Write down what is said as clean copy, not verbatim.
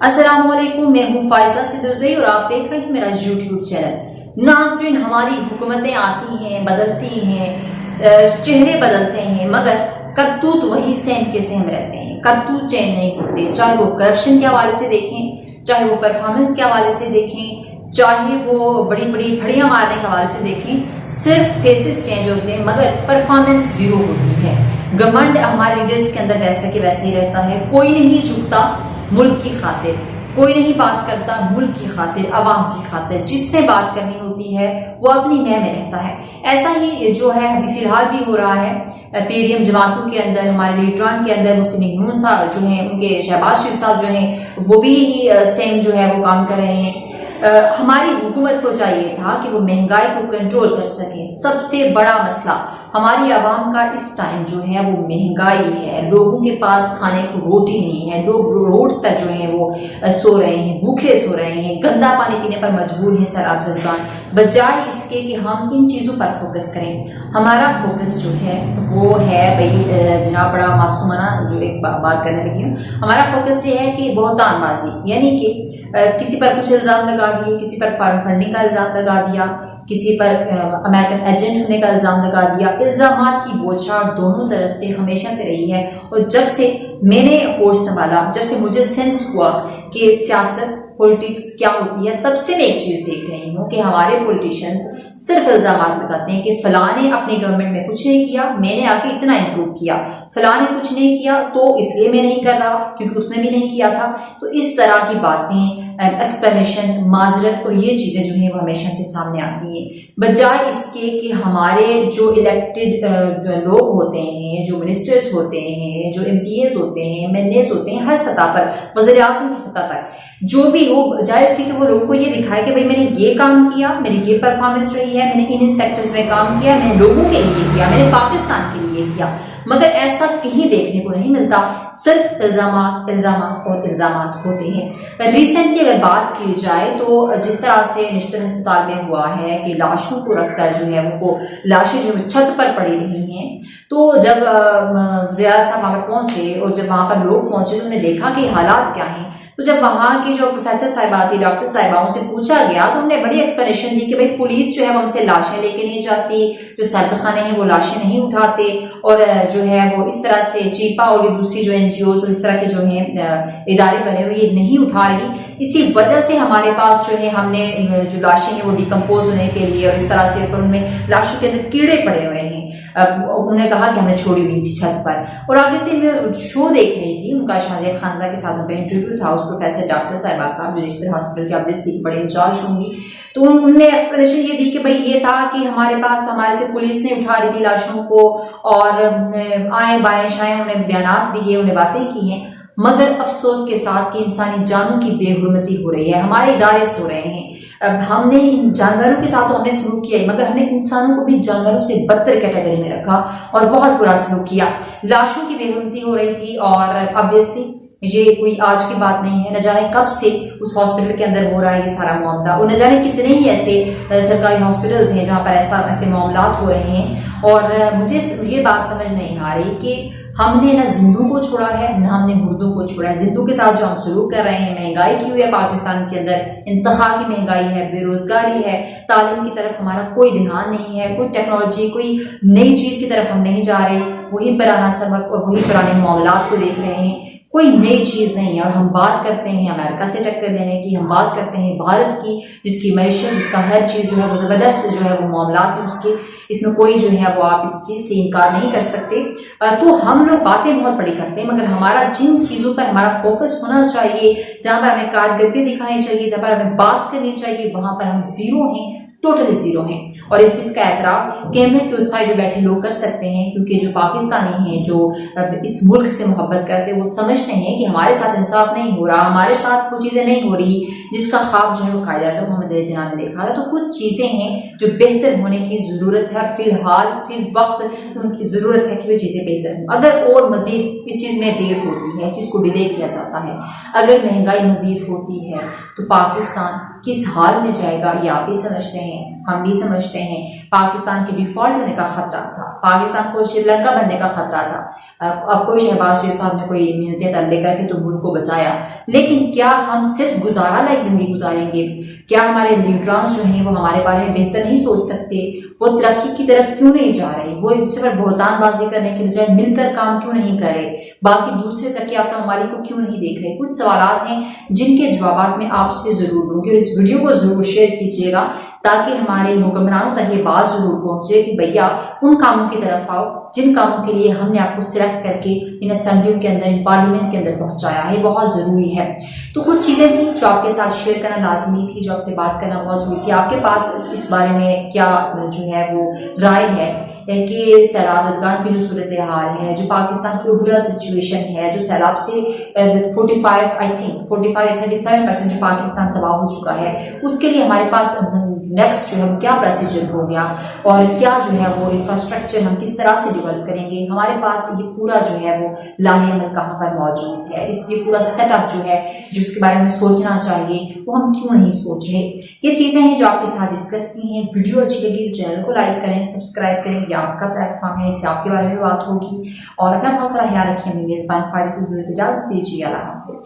अस्सलामुअलैकुम, मैं हूँ फाइजा सिद्दीकी और आप देख रहे हैं मेरा यूट्यूब चैनल। नाज़रीन, हमारी हुकूमतें आती हैं, बदलती हैं, चेहरे बदलते हैं, मगर करतूत वही सेम के सेम रहते हैं। करतूत चेंज नहीं होते, चाहे वो करप्शन के हवाले से देखें, चाहे वो परफॉर्मेंस के हवाले से देखें, चाहे वो बड़ी बड़ी फड़ियां मारने के हवाले से देखें। सिर्फ फेसेस चेंज होते हैं मगर परफॉर्मेंस जीरो होती है। घमंड हमारे लीडर्स के अंदर वैसे के वैसे ही रहता है। कोई नहीं झुकता मुल्क की खातिर, कोई नहीं बात करता मुल्क की खातिर, अवाम की खातिर। जिसने बात करनी होती है वो अपनी मैं में रहता है। ऐसा ही जो है फिलहाल भी हो रहा है पीडीएम जमातों के अंदर, हमारे लीडरान के अंदर। मुस्लिम लीग नून साहब जो हैं, उनके शहबाज शरीफ साहब जो हैं, वो भी सेम जो है वो काम कर रहे हैं। हमारी हुकूमत को चाहिए था कि वो महंगाई को कंट्रोल कर सके। सबसे बड़ा मसला हमारी आवाम का इस टाइम जो है वो महंगाई है। लोगों के पास खाने को रोटी नहीं है, लोग रोड्स पर जो है वो सो रहे हैं, भूखे सो रहे हैं, गंदा पानी पीने पर मजबूर हैं सैलाब ज़दगान। बजाय इसके कि हम इन चीज़ों पर फोकस करें, हमारा फोकस जो है वो है भाई जनाब बड़ा मासूमाना जो एक बात करने लगी हूँ। हमारा फोकस ये है कि बहुतानबाजी, यानी कि किसी पर कुछ इल्ज़ाम लगा दिए, किसी पर फॉरेन फंडिंग का इल्ज़ाम लगा दिया, किसी पर अमेरिकन एजेंट होने का इल्ज़ाम लगा दिया। इल्ज़ामात की बौछार दोनों तरफ से हमेशा से रही है। और जब से मैंने होश संभाला, जब से मुझे सेंस हुआ कि सियासत पॉलिटिक्स क्या होती है, तब से मैं एक चीज देख रही हूँ कि हमारे पॉलिटिशियंस सिर्फ इल्जामात लगाते हैं कि फलाने अपनी गवर्नमेंट में कुछ नहीं किया, मैंने आके इतना इम्प्रूव किया, फलाने कुछ नहीं किया तो इसलिए मैं नहीं कर रहा क्योंकि उसने भी नहीं किया था। तो इस तरह की बातें, एक्सप्लेनेशन, माजरत और ये चीजें जो है वो हमेशा से सामने आती हैं। बजाय इसके कि हमारे जो इलेक्टेड लोग होते हैं, जो मिनिस्टर्स होते हैं, जो एमपीएस होते हैं, एमएलएस होते हैं, हर सतह पर, वज़ीर आज़म की सतह तक जो भी हो, बजाय उसके कि वो लोगों को ये दिखाए कि भाई मैंने ये काम किया, मेरी ये परफॉर्मेंस रही है, मैंने इन सेक्टर्स में काम किया, मैंने लोगों के लिए किया, मैंने पाकिस्तान के लिए किया, मगर ऐसा कहीं देखने को नहीं मिलता। सिर्फ इल्जामात इल्जामात और इल्जामात होते हैं। रिसेंटली अगर बात की जाए तो जिस तरह से निश्चित अस्पताल में हुआ है कि लाशों को रखकर जो है वो लाशें जो छत पर पड़ी रही हैं, तो जब ज़िया साहब वहां पर पहुंचे और जब वहां पर लोग पहुंचे तो उन्होंने देखा कि हालात क्या हैं। तो जब वहां की जो प्रोफेसर साहिबा थी, डॉक्टर साहिबाओं से पूछा गया तो उन्होंने बड़ी एक्सप्लेनेशन दी कि भाई पुलिस जो है वो हमसे लाशें लेके नहीं जाती, जो सर्दखाने हैं वो लाशें नहीं उठाते, और जो है वो इस तरह से चीपा और दूसरी जो एनजीओज और इस तरह के जो है इदारे बने हुए ये नहीं उठा रही। इसी वजह से हमारे पास जो है हमने जो लाशें हैं वो डिकम्पोज होने के लिए और इस तरह से उनमें लाशों के अंदर कीड़े पड़े हुए हैं। उन्होंने कहा कि हमने छोड़ी हुई थी छत पर। और आगे से मैं शो देख रही थी, उनका शाहज़िया खानजा के साथ उनका इंटरव्यू था उस प्रोफेसर डॉक्टर साहिबा का, जो रिश्ते हॉस्पिटल की ऑब्वियसली बड़े इंचार्ज होंगी। तो उन्होंने एक्सप्लेनेशन ये दी कि भाई ये था कि हमारे पास हमारे से पुलिस ने उठा रही थी लाशों को और आए बाएं शाएं उन्होंने बयानात दिए, उन्हें बातें की हैं, मगर अफसोस के साथ कि इंसानी जानों की बेहुरमती हो रही है, हमारे इदारे सो रहे हैं। अब हमने इन जानवरों के साथ तो हमने सलूक किया, मगर हमने इंसानों को भी जानवरों से बदतर कैटेगरी में रखा और बहुत बुरा सलूक किया। लाशों की बेहुरमती हो रही थी और ऑब्वियसली ये कोई आज की बात नहीं है। न जाने कब से उस हॉस्पिटल के अंदर हो रहा है ये सारा मामला, और न जाने कितने ही ऐसे सरकारी हॉस्पिटल्स हैं जहां पर ऐसे मामलात हो रहे हैं। और मुझे ये बात समझ नहीं आ रही कि हमने ना जिंदू को छोड़ा है, ना हमने मुर्दों को छोड़ा है। जिंदू के साथ जो हम सलूक कर रहे हैं, महंगाई की हुई है पाकिस्तान के अंदर, इंतहा की महंगाई है, बेरोजगारी है, तालीम की तरफ हमारा कोई ध्यान नहीं है, कोई टेक्नोलॉजी, कोई नई चीज की तरफ हम नहीं जा रहे, वही पुराना सबक और वही पुराने मामलात को देख रहे हैं, कोई नई चीज नहीं है। और हम बात करते हैं अमेरिका से टक्कर देने की, हम बात करते हैं भारत की जिसकी मैशत, जिसका हर चीज जो है वो जबरदस्त जो है वो मामलात है उसके, इसमें कोई जो है वो आप इस चीज से इनकार नहीं कर सकते। तो हम लोग बातें बहुत बड़ी करते हैं, मगर हमारा जिन चीजों पर हमारा फोकस होना चाहिए, जहां पर हमें कारकर्दगी दिखानी चाहिए, जहां पर हमें बात करनी चाहिए, वहां पर हम जीरो हैं, टोटली जीरो हैं। और इस चीज का एतराफ कैमरे के उस साइड में बैठे लोग कर सकते हैं, क्योंकि जो पाकिस्तानी हैं, जो इस मुल्क से मोहब्बत करते हैं, वो समझते हैं कि हमारे साथ इंसाफ नहीं हो रहा, हमारे साथ वो चीजें नहीं हो रही जिसका ख्वाब जो है वो कायद आज़म मोहम्मद अली जिन्ना ने देखा था। तो कुछ चीजें हैं जो बेहतर होने की जरूरत है और फिल वक्त उनकी जरूरत है कि वो चीजें बेहतर हों। अगर और मजीद इस चीज में देर होती है, इस चीज को डिले किया जाता है, अगर महंगाई मजीद होती है, तो पाकिस्तान किस हाल में जाएगा ये आप भी समझते हैं, हम भी समझते हैं। पाकिस्तान के डिफॉल्ट होने का खतरा था, पाकिस्तान को श्रीलंका बनने का खतरा था। अब कोई शहबाज शरीफ साहब ने कोई मिन्नतें तलब करके तो मुल्क को बचाया, लेकिन क्या हम सिर्फ गुजारा लायक जिंदगी गुजारेंगे? क्या हमारे लीडर्स जो हैं वो हमारे बारे में बेहतर नहीं सोच सकते? वो तरक्की की तरफ क्यों नहीं जा रहे? वो एक दूसरे पर बहुतानबाजी करने के बजाय मिलकर काम क्यों नहीं कर रहे? बाकी दूसरे तरक्की याफ्ता ममालिक को क्यों नहीं देख रहे? कुछ सवालात हैं जिनके जवाब मैं आपसे जरूर दूंगी और इस वीडियो को जरूर शेयर कीजिएगा ताकि हमारे हुक्मरानों तक ये बात जरूर पहुंचे कि भैया उन कामों की तरफ आओ जिन कामों के लिए हमने आपको सिलेक्ट करके इन असेंबलियों के अंदर, इन पार्लियामेंट के अंदर पहुंचाया है। बहुत जरूरी है। तो कुछ चीजें थी जो आपके साथ शेयर करना लाजमी थी, जो आपसे बात करना बहुत जरूरी थी। आपके पास इस बारे में क्या जो है वो राय है कि सैलाब ददगान की जो सूरत हाल है, जो पाकिस्तान की ओवरऑल सिचुएशन है, जो सैलाब से 37% जो पाकिस्तान तबाह हो चुका है, उसके लिए हमारे पास नेक्स्ट जो है वो क्या प्रोसीजर हो गया और क्या जो है वो इंफ्रास्ट्रक्चर हम किस तरह से डेवलप करेंगे? हमारे पास ये पूरा जो है वो लाहे अमल कहाँ पर मौजूद है? इसलिए पूरा सेटअप जो है जिसके बारे में सोचना चाहिए वो हम क्यों नहीं सोच रहे? ये चीजें हैं जो आपके साथ डिस्कस की हैं। वीडियो अच्छी लगी तो चैनल को लाइक करें, सब्सक्राइब करें। ये आपका प्लेटफॉर्म है, इससे आपके बारे में बात होगी। और अपना बहुत सारा ख्याल रखिए। अपनी मेजबान फायदे से इजाजत दीजिए। अल्लाह हाफिज।